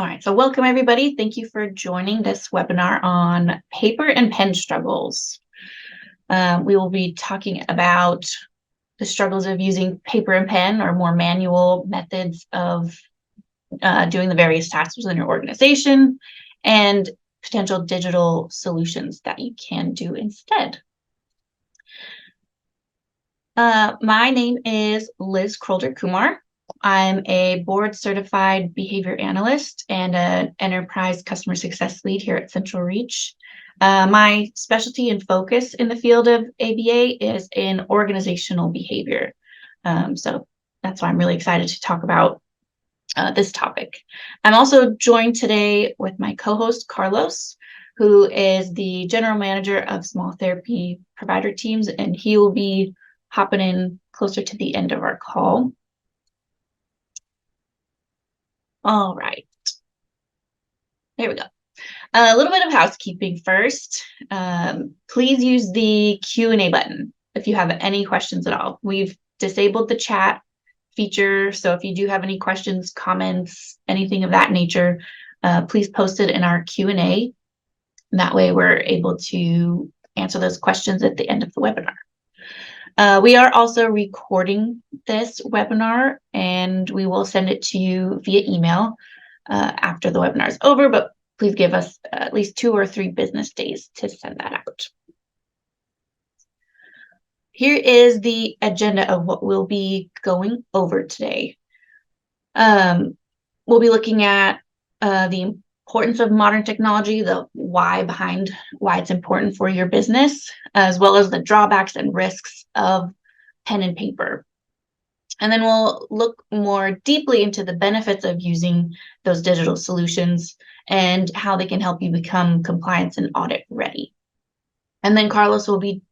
All right, so welcome everybody. Thank you for joining this webinar on paper and pen struggles. We will be talking about the struggles of using paper and pen or more manual methods of doing the various tasks within your organization and potential digital solutions that you can do instead. My name is Liz Krulder Kumar. I'm a board certified behavior analyst and an enterprise customer success lead here at CentralReach. My specialty and focus in the field of ABA is in organizational behavior. So that's why I'm really excited to talk about this topic. I'm also joined today with my co-host Carlos, who is the general manager of small therapy provider teams, and he will be hopping in closer to the end of our call. All right, there we go. A little bit of housekeeping first. Please use the Q&A button if you have any questions at all. We've disabled the chat feature, so if you do have any questions, comments, anything of that nature, please post it in our Q&A. That way we're able to answer those questions at the end of the webinar. We are also recording this webinar, and we will send it to you via email after the webinar is over, but please give us at least 2 or 3 business days to send that out. Here is the agenda of what we'll be going over today. We'll be looking at the importance of modern technology, the why behind why it's important for your business, as well as the drawbacks and risks of pen and paper. And then we'll look more deeply into the benefits of using those digital solutions and how they can help you become compliance and audit ready. And then Carlos will be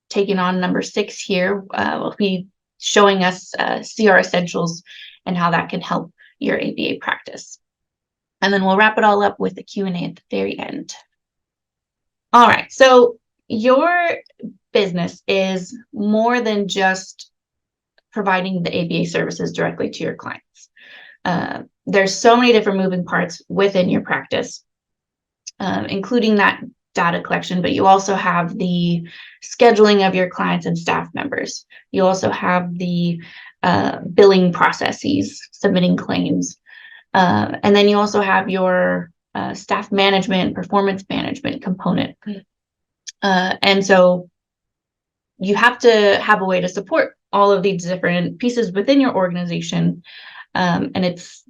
taking on number 6 here. Will be showing us CR Essentials and how that can help your ABA practice. And then we'll wrap it all up with a Q&A at the very end. All right, so your business is more than just providing the ABA services directly to your clients. There's so many different moving parts within your practice, including that data collection, but you also have the scheduling of your clients and staff members. You also have the billing processes, submitting claims. And then you also have your staff management, performance management component. And so you have to have a way to support all of these different pieces within your organization. And it's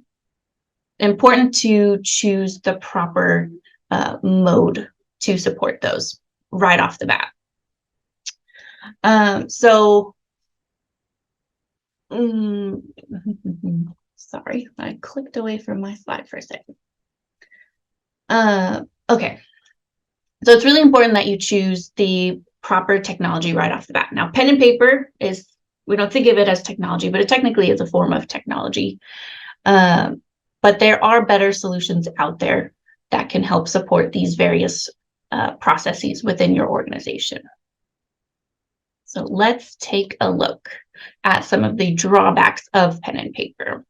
important to choose the proper mode to support those right off the bat. Sorry, I clicked away from my slide for a second. Okay, so it's really important that you choose the proper technology right off the bat. Now, pen and paper is, we don't think of it as technology, but it technically is a form of technology. But there are better solutions out there that can help support these various processes within your organization. So let's take a look at some of the drawbacks of pen and paper.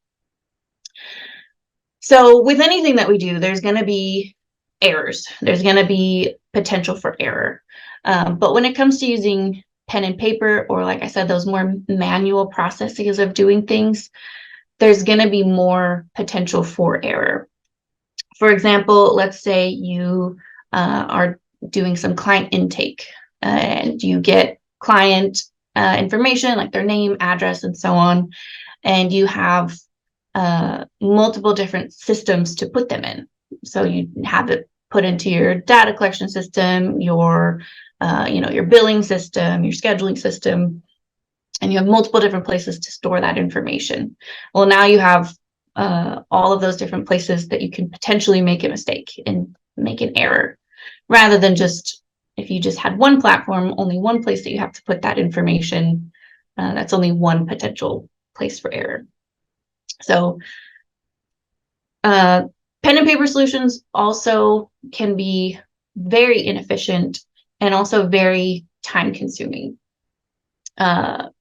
So with anything that we do, there's going to be errors. There's going to be potential for error. But when it comes to using pen and paper, or like I said, those more manual processes of doing things, there's going to be more potential for error. For example, let's say you are doing some client intake and you get client information like their name, address, and so on, and you have multiple different systems to put them in. So you have it put into your data collection system, your your billing system, your scheduling system, and you have multiple different places to store that information. Well, now you have all of those different places that you can potentially make a mistake and make an error, rather than just, if you just had one platform, only one place that you have to put that information, that's only one potential place for error. So pen and paper solutions also can be very inefficient and also very time consuming. And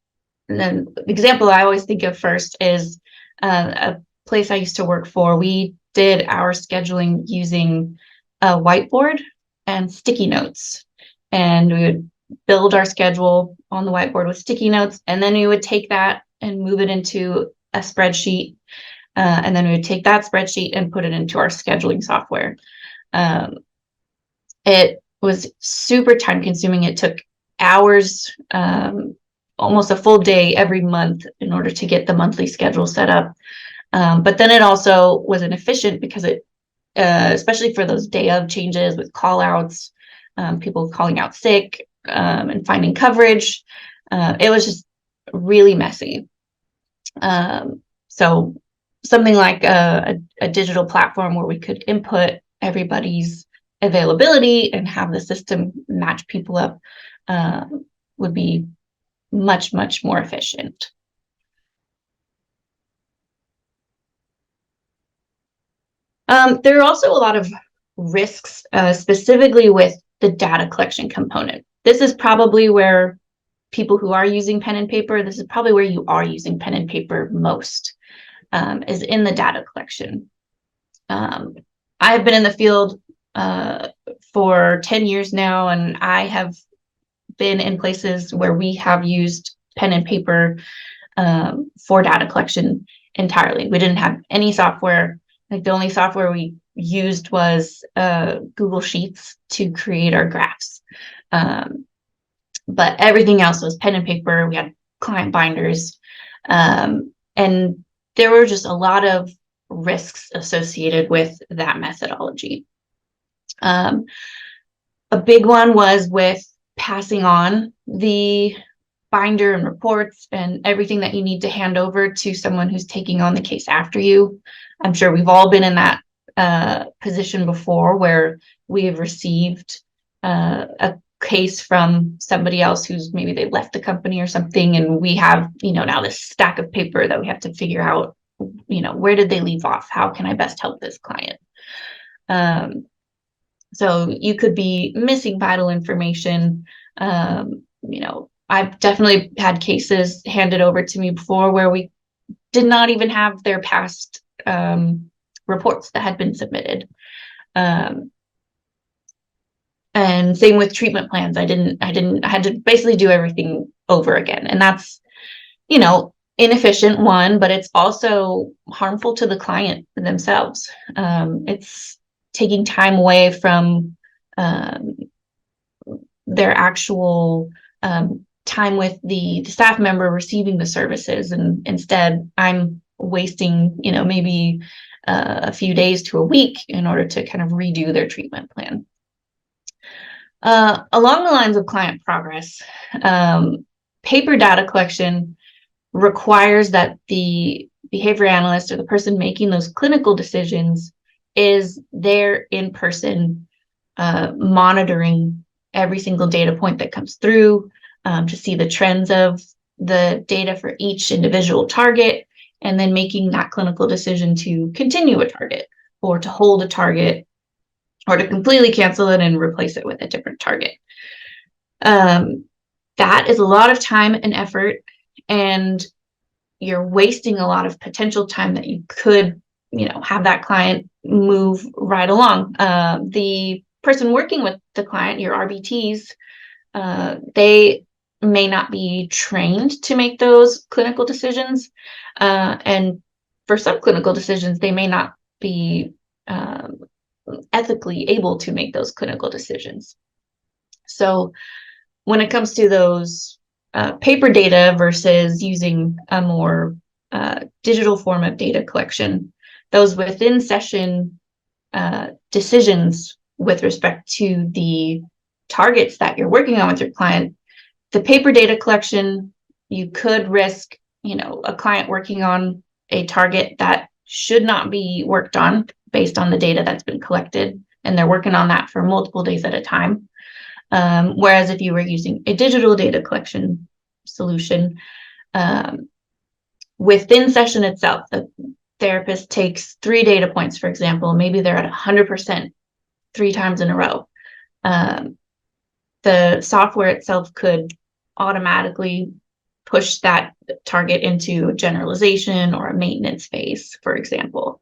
then the example I always think of first is a place I used to work for, we did our scheduling using a whiteboard and sticky notes. And we would build our schedule on the whiteboard with sticky notes, and then we would take that and move it into a spreadsheet. And then we would take that spreadsheet and put it into our scheduling software. It was super time consuming. It took hours, almost a full day every month in order to get the monthly schedule set up. But then it also was inefficient because it, especially for those day of changes with call outs, people calling out sick, and finding coverage, it was just really messy. So something like a digital platform where we could input everybody's availability and have the system match people up would be much, much more efficient. There are also a lot of risks, specifically with the data collection component. This is probably where people who are using pen and paper, this is probably where you are using pen and paper most, is in the data collection. I've been in the field for 10 years now, and I have been in places where we have used pen and paper for data collection entirely. We didn't have any software. Like the only software we used was Google Sheets to create our graphs. But everything else was pen and paper. We had client binders. And there were just a lot of risks associated with that methodology. A big one was with passing on the binder and reports and everything that you need to hand over to someone who's taking on the case after you. I'm sure we've all been in that position before where we have received a case from somebody else who's maybe they left the company or something, and we have, now this stack of paper that we have to figure out, where did they leave off? How can I best help this client? So you could be missing vital information. I've definitely had cases handed over to me before where we did not even have their past reports that had been submitted. And same with treatment plans. I had to basically do everything over again. And that's, inefficient, one, but it's also harmful to the client themselves. It's taking time away from their actual time with the staff member receiving the services. And instead I'm wasting, maybe a few days to a week in order to kind of redo their treatment plan. Along the lines of client progress, paper data collection requires that the behavior analyst or the person making those clinical decisions is there in person, monitoring every single data point that comes through, to see the trends of the data for each individual target, and then making that clinical decision to continue a target or to hold a target or to completely cancel it and replace it with a different target. That is a lot of time and effort, and you're wasting a lot of potential time that you could, have that client move right along. The person working with the client, your RBTs, they may not be trained to make those clinical decisions. And for some clinical decisions, they may not be ethically able to make those clinical decisions. So when it comes to those paper data versus using a more digital form of data collection, those within session decisions with respect to the targets that you're working on with your client, the paper data collection, you could risk, a client working on a target that should not be worked on based on the data that's been collected, and they're working on that for multiple days at a time. Whereas if you were using a digital data collection solution, within session itself, the therapist takes 3 data points, for example, maybe they're at 100% 3 times in a row. The software itself could automatically push that target into a generalization or a maintenance phase, for example.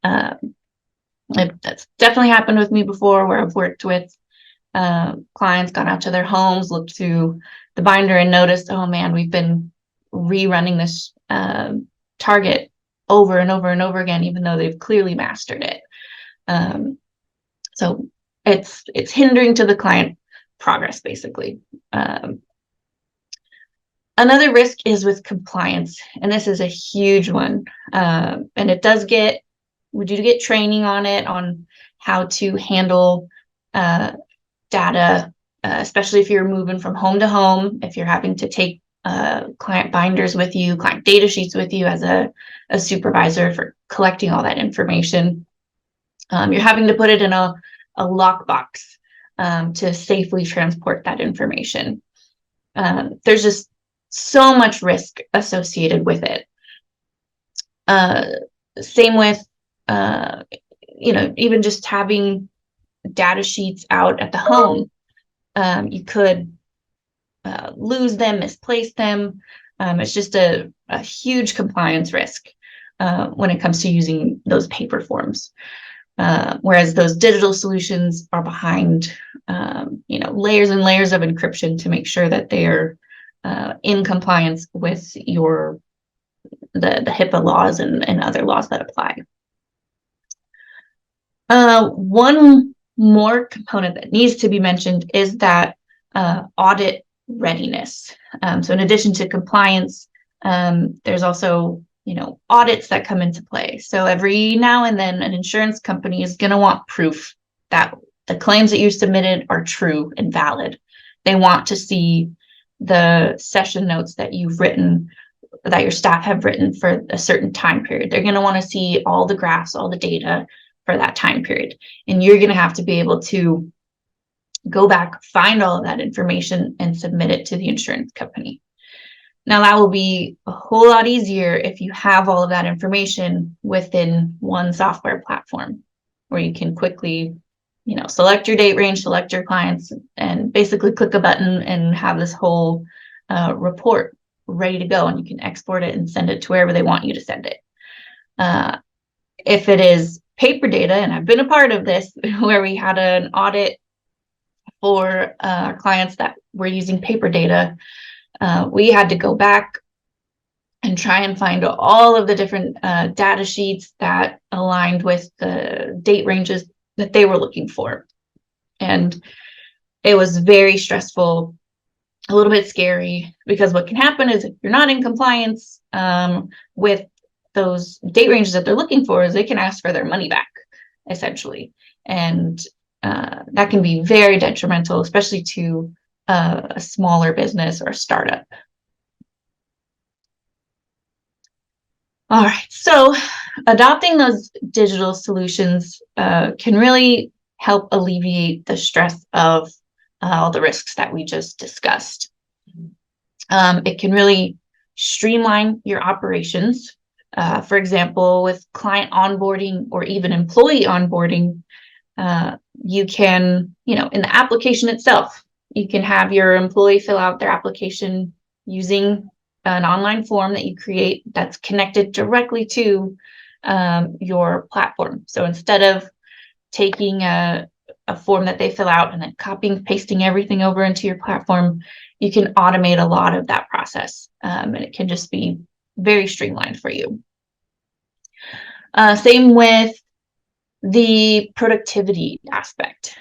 That's definitely happened with me before, where I've worked with clients, gone out to their homes, looked through the binder and noticed, oh man, we've been rerunning this target over and over and over again, even though they've clearly mastered it. So it's hindering to the client progress, basically. Another risk is with compliance, and this is a huge one. And we do get training on it, on how to handle data, especially if you're moving from home to home, if you're having to take client binders with you, client data sheets with you as a supervisor for collecting all that information. You're having to put it in a lockbox to safely transport that information. There's just so much risk associated with it. Same with, even just having data sheets out at the home. You could lose them, misplace them. It's just a huge compliance risk when it comes to using those paper forms. Whereas those digital solutions are behind, layers and layers of encryption to make sure that they're in compliance with the HIPAA laws and other laws that apply. One more component that needs to be mentioned is that audit readiness. So in addition to compliance, there's also audits that come into play. So every now and then an insurance company is going to want proof that the claims that you submitted are true and valid. They want to see the session notes that you've written, that your staff have written for a certain time period. They're going to want to see all the graphs, all the data for that time period. And you're going to have to be able to go back, find all of that information, and submit it to the insurance company. Now, that will be a whole lot easier if you have all of that information within one software platform, where you can quickly, select your date range, select your clients, and basically click a button and have this whole report ready to go, and you can export it and send it to wherever they want you to send it. If it is paper data, and I've been a part of this, where we had an audit for our clients that were using paper data, we had to go back and try and find all of the different data sheets that aligned with the date ranges that they were looking for. And it was very stressful, a little bit scary, because what can happen is, if you're not in compliance with those date ranges that they're looking for, is they can ask for their money back, essentially. And that can be very detrimental, especially to a smaller business or a startup. All right, so adopting those digital solutions can really help alleviate the stress of all the risks that we just discussed. It can really streamline your operations. For example, with client onboarding or even employee onboarding, you can, in the application itself, you can have your employee fill out their application using an online form that you create that's connected directly to your platform. So instead of taking a form that they fill out and then copying, pasting everything over into your platform, you can automate a lot of that process, and it can just be very streamlined for you. Same with the productivity aspect.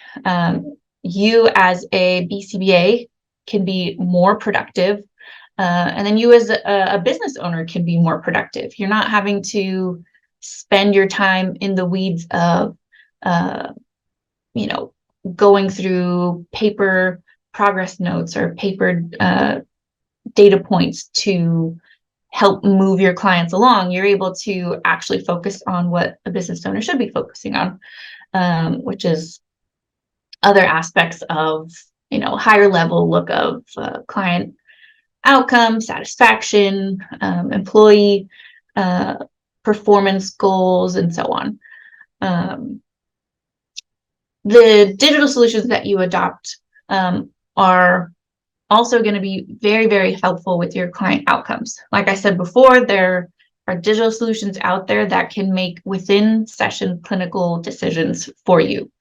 You as a BCBA can be more productive, and then you as a business owner can be more productive. You're not having to spend your time in the weeds of, going through paper progress notes or paper data points to help move your clients along. You're able to actually focus on what a business owner should be focusing on, which is other aspects of, higher level look of client outcome, satisfaction, employee performance goals, and so on. The digital solutions that you adopt are also going to be very, very helpful with your client outcomes. Like I said before, there are digital solutions out there that can make within session clinical decisions for you.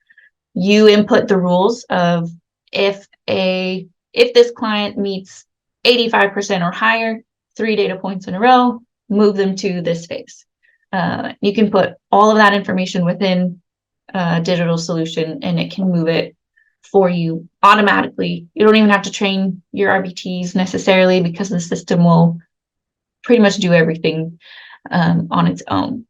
You input the rules of if this client meets 85% or higher, 3 data points in a row, move them to this phase. You can put all of that information within a digital solution, and it can move it for you automatically. You don't even have to train your RBTs necessarily, because the system will pretty much do everything on its own,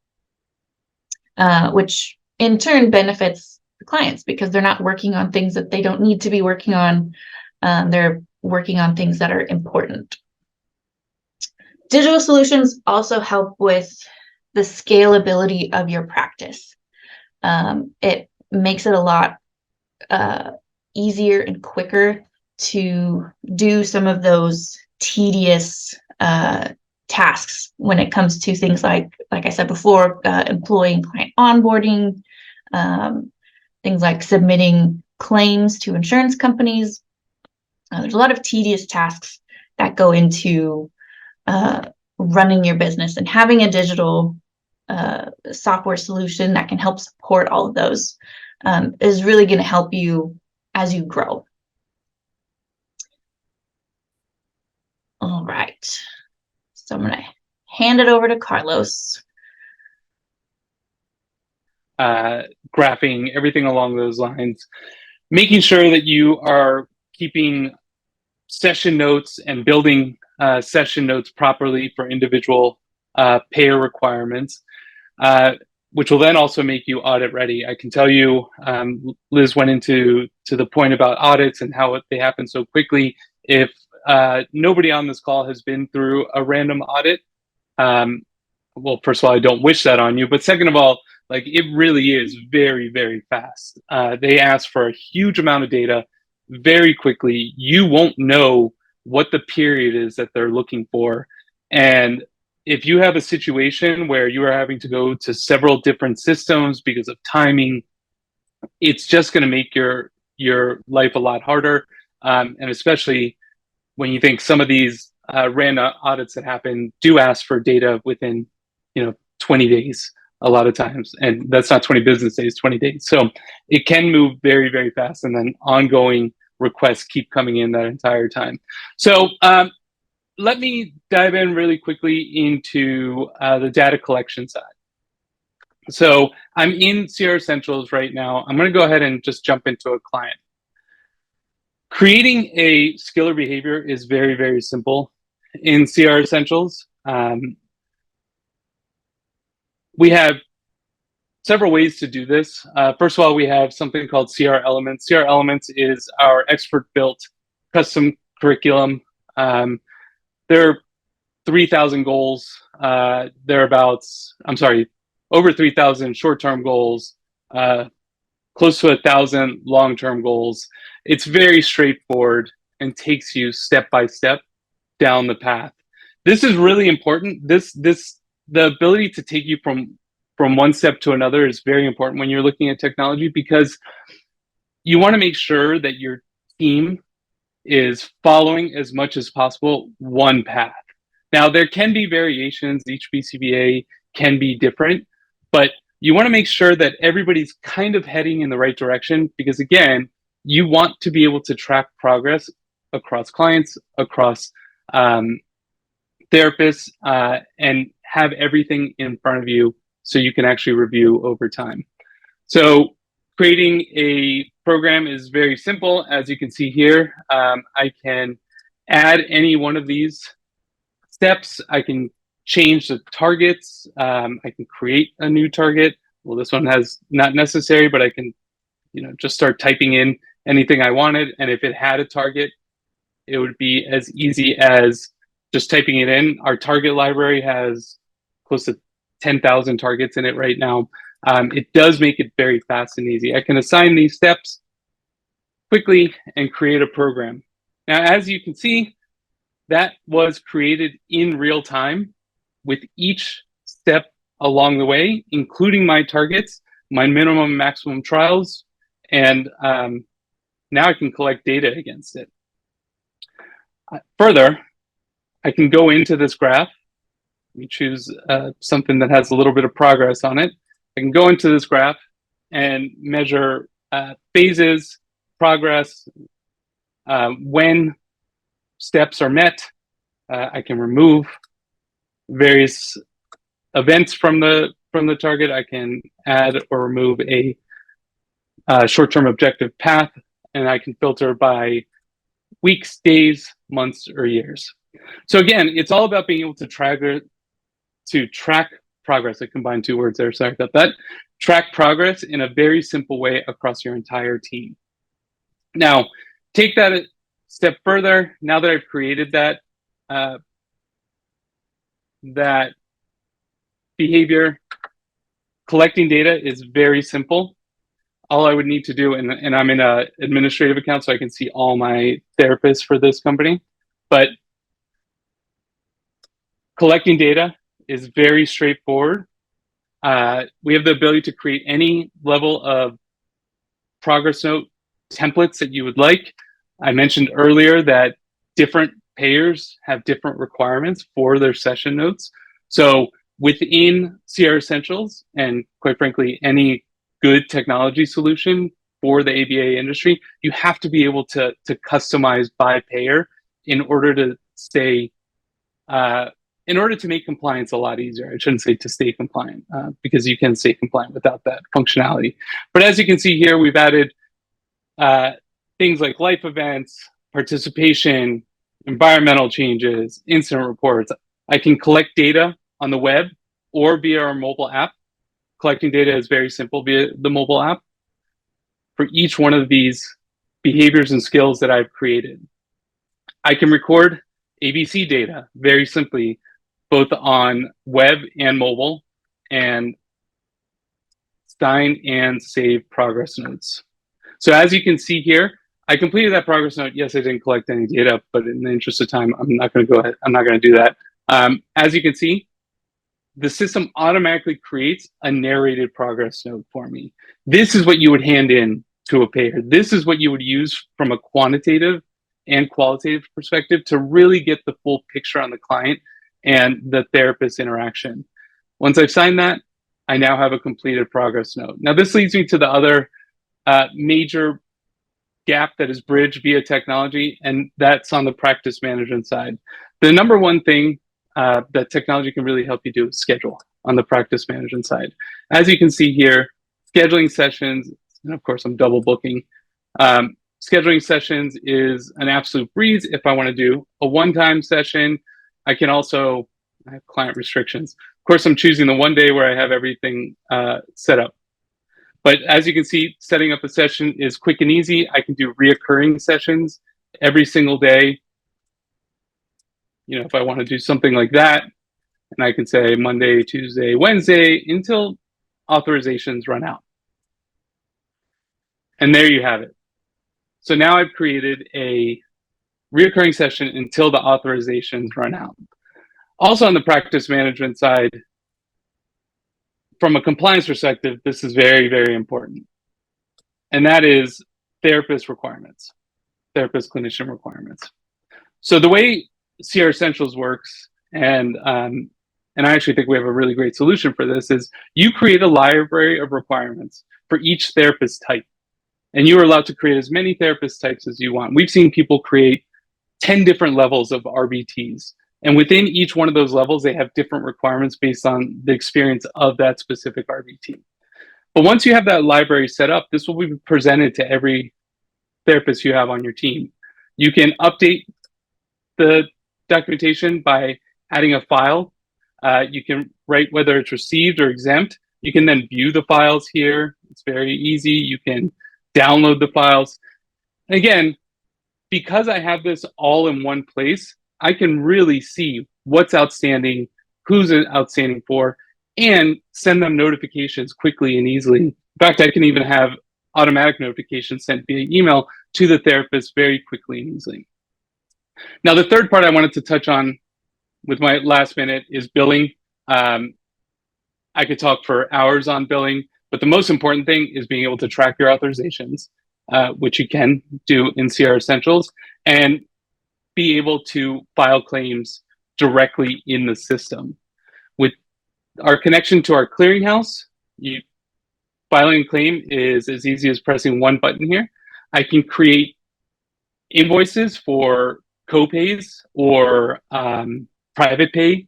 which in turn benefits the clients because they're not working on things that they don't need to be working on. They're working on things that are important. Digital solutions also help with the scalability of your practice. It makes it a lot easier and quicker to do some of those tedious tasks when it comes to things like I said before, employee and client onboarding, things like submitting claims to insurance companies. There's a lot of tedious tasks that go into running your business, and having a digital software solution that can help support all of those is really going to help you as you grow. All right, so I'm going to hand it over to Carlos. Graphing everything along those lines, making sure that you are keeping session notes and building session notes properly for individual payer requirements, which will then also make you audit ready. I can tell you, Liz went into the point about audits and how they happen so quickly. If nobody on this call has been through a random audit, well, first of all, I don't wish that on you, but second of all, like, it really is very, very fast. They ask for a huge amount of data very quickly. You won't know what the period is that they're looking for. And if you have a situation where you are having to go to several different systems because of timing, it's just going to make your life a lot harder. And especially when you think some of these random audits that happen do ask for data within 20 days a lot of times, and that's not 20 business days, 20 days. So it can move very, very fast, and then ongoing requests keep coming in that entire time. So let me dive in really quickly into the data collection side. So I'm in CR Essentials right now. I'm going to go ahead and just jump into a client. Creating a skill or behavior is very, very simple in CR Essentials. We have several ways to do this. First of all, we have something called CR Elements. CR Elements is our expert-built custom curriculum. There are 3,000 goals, thereabouts. I'm sorry, over 3,000 short-term goals, close to 1,000 long-term goals. It's very straightforward and takes you step by step down the path. This is really important. The ability to take you from one step to another is very important when you're looking at technology, because you want to make sure that your team is following as much as possible one path. Now, there can be variations. Each BCBA can be different, but you want to make sure that everybody's kind of heading in the right direction, because again, you want to be able to track progress across clients, across therapists, and have everything in front of you so you can actually review over time. So creating a program is very simple. As you can see here, I can add any one of these steps. I can change the targets. I can create a new target. Well, this one has not necessary, but I can just start typing in anything I wanted. And if it had a target, it would be as easy as just typing it in. Our target library has close to 10,000 targets in it right now. It does make it very fast and easy. I can assign these steps quickly and create a program. Now, as you can see, that was created in real time with each step along the way, including my targets, my minimum and maximum trials, and now I can collect data against it. Further, I can go into this graph. We choose something that has a little bit of progress on it. I can go into this graph and measure phases, progress, when steps are met. I can remove various events from the target. I can add or remove a short-term objective path, and I can filter by weeks, days, months, or years. So again, it's all about being able to track progress. I combined two words there, sorry about that. Track progress in a very simple way across your entire team. Now, take that a step further. Now that I've created that that behavior, collecting data is very simple. All I would need to do, and I'm in an administrative account, so I can see all my therapists for this company, but collecting data is very straightforward. We have the ability to create any level of progress note templates that you would like. I mentioned earlier that different payers have different requirements for their session notes. So within CR Essentials, and quite frankly, any good technology solution for the ABA industry, you have to be able to customize by payer in order to stay in order to make compliance a lot easier. I shouldn't say to stay compliant, because you can stay compliant without that functionality. But as you can see here, we've added things like life events, participation, environmental changes, incident reports. I can collect data on the web or via our mobile app. Collecting data is very simple via the mobile app for each one of these behaviors and skills that I've created. I can record ABC data very simply, both on web and mobile, and sign and save progress notes. So as you can see here, I completed that progress note. Yes, I didn't collect any data, but in the interest of time, I'm not going to go ahead. I'm not going to do that. As you can see, the system automatically creates a narrated progress note for me. This is what you would hand in to a payer. This is what you would use from a quantitative and qualitative perspective to really get the full picture on the client and the therapist interaction. Once I've signed that, I now have a completed progress note. Now, this leads me to the other major gap that is bridged via technology, and that's on the practice management side. The number one thing that technology can really help you do is schedule on the practice management side. As you can see here, scheduling sessions, and of course I'm double booking. Scheduling sessions is an absolute breeze. If I want to do a one-time session, I can also, I have client restrictions. Of course, I'm choosing the one day where I have everything set up. But as you can see, setting up a session is quick and easy. I can do reoccurring sessions every single day. You know, if I want to do something like that, and I can say Monday, Tuesday, Wednesday, until authorizations run out. And there you have it. So now I've created a reoccurring session until the authorizations run out. Also on the practice management side, from a compliance perspective, this is very, very important. And that is therapist requirements, therapist clinician requirements. So the way CR Essentials works, and I actually think we have a really great solution for this, is you create a library of requirements for each therapist type. And you are allowed to create as many therapist types as you want. We've seen people create 10 different levels of RBTs. And within each one of those levels, they have different requirements based on the experience of that specific RBT. But once you have that library set up, this will be presented to every therapist you have on your team. You can update the documentation by adding a file. You can write whether it's received or exempt. You can then view the files here. It's very easy. You can download the files. And again, because I have this all in one place, I can really see what's outstanding, who's outstanding for, and send them notifications quickly and easily. In fact, I can even have automatic notifications sent via email to the therapist very quickly and easily. Now, the third part I wanted to touch on with my last minute is billing. I could talk for hours on billing, but the most important thing is being able to track your authorizations, which you can do in CR Essentials. And be able to file claims directly in the system. With our connection to our clearinghouse, filing a claim is as easy as pressing one button here. I can create invoices for co-pays or private pay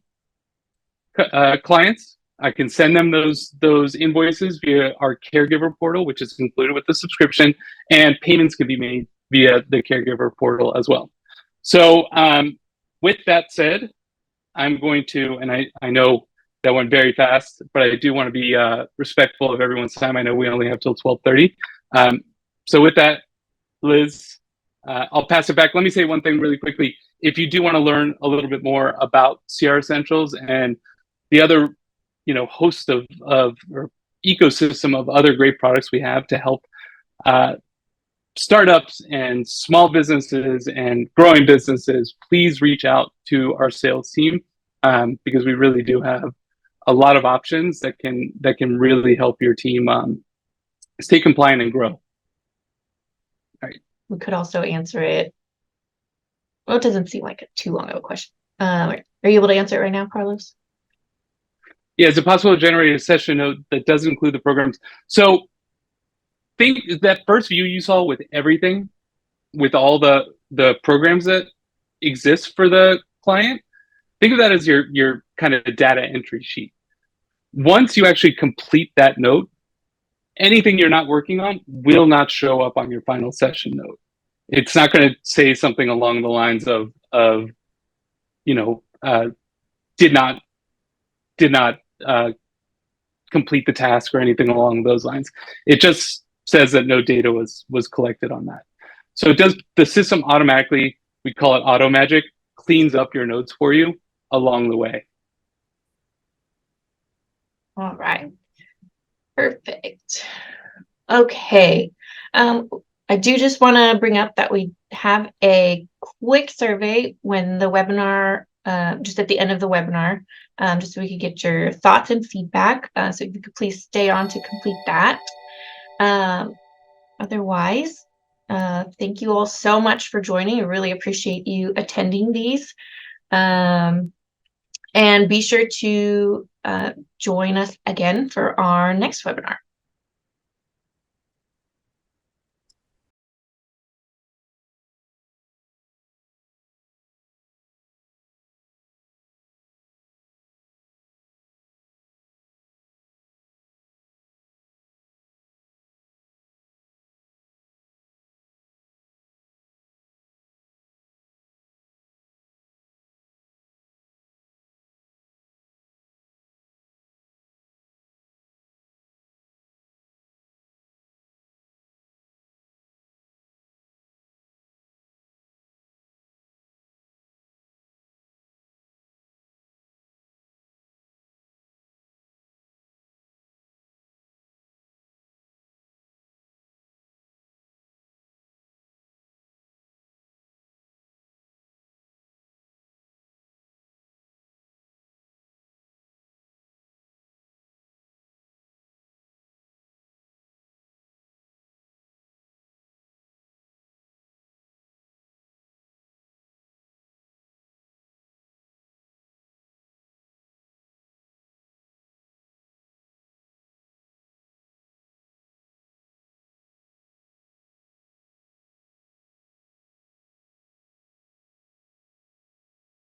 clients. I can send them those invoices via our caregiver portal, which is included with the subscription, and payments can be made via the caregiver portal as well. So with that said, I'm going to, and I know that went very fast, but I do want to be respectful of everyone's time. I know we only have till 12:30. So with that, Liz, I'll pass it back. Let me say one thing really quickly. If you do want to learn a little bit more about CR Essentials and the other, host of or ecosystem of other great products we have to help startups and small businesses and growing businesses, please reach out to our sales team because we really do have a lot of options that can really help your team stay compliant and grow. All right. We could also answer it. Well, it doesn't seem like too long of a question. Are you able to answer it right now, Carlos? Yeah, is it possible to generate a session note that doesn't include the programs? So think that first view you saw with everything, with all the programs that exist for the client, think of that as your kind of data entry sheet. Once you actually complete that note, anything you're not working on will not show up on your final session note. It's not going to say something along the lines of did not complete the task or anything along those lines. It just says that no data was collected on that. So it does, the system automatically, we call it auto magic, cleans up your notes for you along the way. All right. Perfect. Okay. I do just want to bring up that we have a quick survey when the webinar, just at the end of the webinar, just so we could get your thoughts and feedback. So if you could please stay on to complete that. Otherwise, thank you all so much for joining. I really appreciate you attending these. And be sure to join us again for our next webinar.